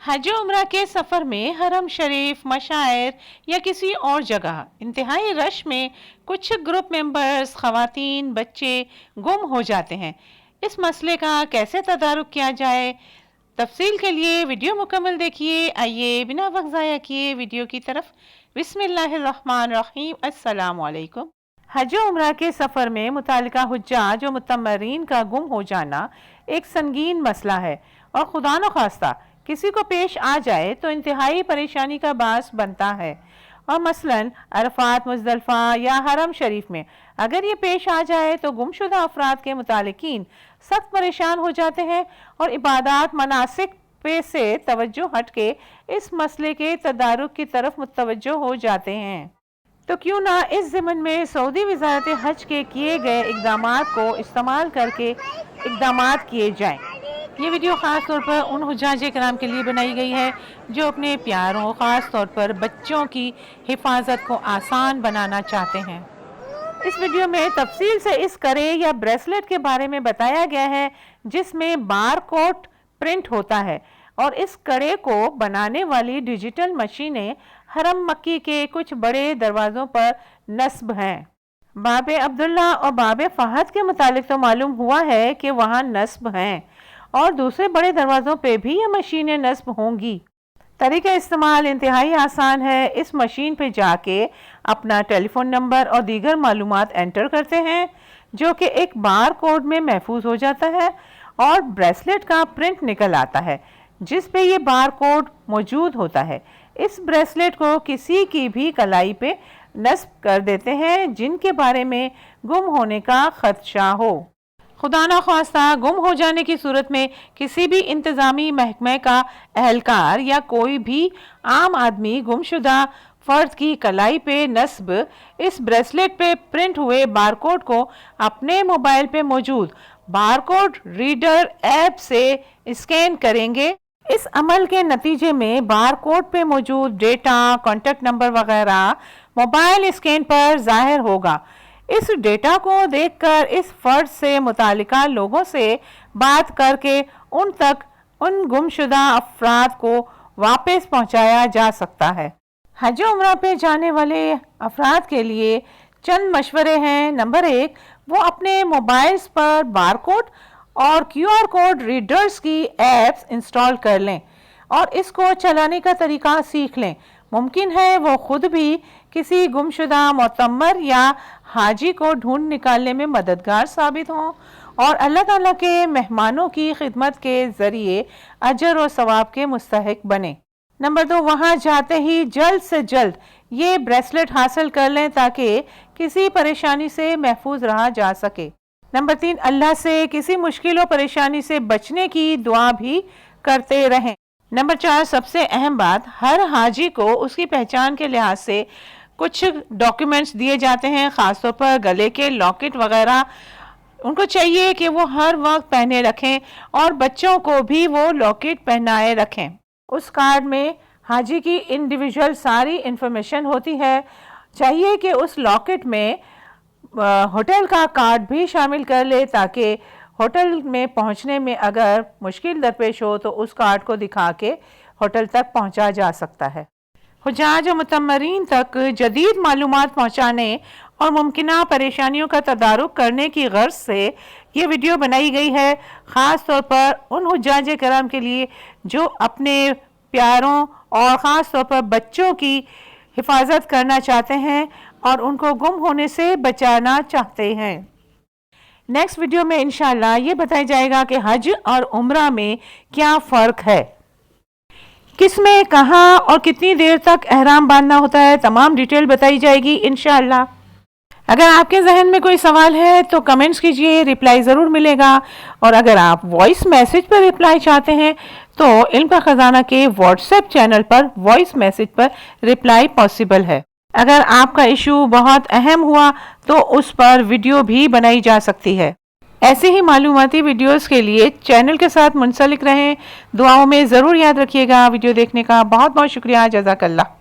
हज उम्रा के सफ़र में हरम शरीफ, मशाइर या किसी और जगह इंतहाई रश में कुछ ग्रुप मेंबर्स, ख़वातीन, बच्चे गुम हो जाते हैं। इस मसले का कैसे तदारुक किया जाए, तफसील के लिए वीडियो मुकम्मल देखिए। आइए बिना वक्त ज़ाया किए वीडियो की तरफ। बिस्मिल्लाहिर्रहमानिर्रहीम। अस्सलामु अलैकुम। हज उम्रा के सफ़र में मुतालिका हुज्जाज और मुतम्मरीन का गुम हो जाना एक संगीन मसला है और खुदा न खास्ता किसी को पेश आ जाए तो इंतहाई परेशानी का बास बनता है। और मसलन अरफात, मुज़दलिफ़ा या हरम शरीफ में अगर ये पेश आ जाए तो गुमशुदा अफराद के मुतालिकीन सख्त परेशान हो जाते हैं और इबादत, मनासिक पे से तवज्जो हट के इस मसले के तदारुक की तरफ मुतवज्जो हो जाते हैं। तो क्यों ना इस ज़िमन में सऊदी वज़ारत हज के किए गए इक़दामात को इस्तेमाल करके इक़दामात किए जाएं। ये वीडियो ख़ास तौर पर उन हुज्जाज किराम के लिए बनाई गई है जो अपने प्यारों, ख़ास तौर पर बच्चों की हिफाजत को आसान बनाना चाहते हैं। इस वीडियो में तफसील से इस करे या ब्रेसलेट के बारे में बताया गया है जिसमें बार कोड प्रिंट होता है और इस कड़े को बनाने वाली डिजिटल मशीनें हरम मक्की के कुछ बड़े दरवाज़ों पर नस्ब हैं। बाब अब्दुल्ला और बाब फहद के मुतालिक तो मालूम हुआ है कि वहाँ नस्ब हैं और दूसरे बड़े दरवाज़ों पे भी ये मशीनें नस्ब होंगी। तरीका इस्तेमाल इंतहाई आसान है। इस मशीन पे जाके अपना टेलीफोन नंबर और दीगर मालूमात एंटर करते हैं जो कि एक बार कोड में महफूज हो जाता है और ब्रेसलेट का प्रिंट निकल आता है जिस पे ये बार कोड मौजूद होता है। इस ब्रेसलेट को किसी की भी कलाई पे नस्ब कर देते हैं जिनके बारे में गुम होने का खदशा हो। खुदा न ख्वास्ता गुम हो जाने की सूरत में किसी भी इंतज़ामी महकमे का अहलकार या कोई भी आम आदमी गुमशुदा फ़र्द की कलाई पे नस्ब इस ब्रेसलेट पे प्रिंट हुए बारकोड को अपने मोबाइल पे मौजूद बारकोड रीडर ऐप से स्कैन करेंगे। इस अमल के नतीजे में बारकोड पे मौजूद डेटा, कॉन्टेक्ट नंबर वगैरह मोबाइल स्कैन पर ज़ाहिर होगा। इस डेटा को देखकर इस फर्द से मुतालिका लोगों से बात करके उन गुमशुदा अफराद को वापस पहुंचाया जा सकता है। हज उम्रा पे जाने वाले अफराद के लिए चंद मशवरे हैं। नंबर 1, वो अपने मोबाइल्स पर बारकोड और QR कोड रीडर्स की एप्स इंस्टॉल कर लें और इसको चलाने का तरीका सीख लें। मुमकिन है वो खुद भी किसी गुमशुदा मोतम्मर या हाजी को ढूंढ निकालने में मददगार साबित हों और अल्लाह ताला के मेहमानों की खिदमत के ज़रिए अजर और सवाब के मुस्तहिक बने। नंबर 2, वहाँ जाते ही जल्द से जल्द ये ब्रेसलेट हासिल कर लें ताकि किसी परेशानी से महफूज रहा जा सके। नंबर 3, अल्लाह से किसी मुश्किल और परेशानी से बचने की दुआ भी करते रहें। नंबर 4, सबसे अहम बात, हर हाजी को उसकी पहचान के लिहाज से कुछ डॉक्यूमेंट्स दिए जाते हैं, ख़ासतौर पर गले के लॉकेट वगैरह उनको चाहिए कि वो हर वक्त पहने रखें और बच्चों को भी वो लॉकेट पहनाए रखें। उस कार्ड में हाजी की इंडिविजुअल सारी इंफॉर्मेशन होती है। चाहिए कि उस लॉकेट में होटल का कार्ड भी शामिल कर ले ताकि होटल में पहुंचने में अगर मुश्किल दरपेश हो तो उस कार्ड को दिखा के होटल तक पहुंचा जा सकता है। हुज्जाज और मुतम्मरीन तक जदीद मालूमात पहुंचाने और मुमकिना परेशानियों का तदारुक करने की गर्ज से ये वीडियो बनाई गई है, ख़ास तौर पर उन हुज्जाज किराम के लिए जो अपने प्यारों और ख़ास तौर पर बच्चों की हिफाजत करना चाहते हैं और उनको गुम होने से बचाना चाहते हैं। नेक्स्ट वीडियो में इंशाल्लाह ये बताया जाएगा कि हज और उम्रा में क्या फ़र्क है, किस में कहाँ और कितनी देर तक एहराम बांधना होता है, तमाम डिटेल बताई जाएगी इंशाल्लाह। अगर आपके जहन में कोई सवाल है तो कमेंट्स कीजिए, रिप्लाई ज़रूर मिलेगा। और अगर आप वॉइस मैसेज पर रिप्लाई चाहते हैं तो इल्म का ख़जाना के व्हाट्सएप चैनल पर वॉइस मैसेज पर रिप्लाई पॉसिबल है। अगर आपका इशू बहुत अहम हुआ तो उस पर वीडियो भी बनाई जा सकती है। ऐसे ही मालूमाती वीडियोस के लिए चैनल के साथ मुंसलिक रहें। दुआओं में ज़रूर याद रखिएगा। वीडियो देखने का बहुत बहुत शुक्रिया। जज़ाकल्लाह।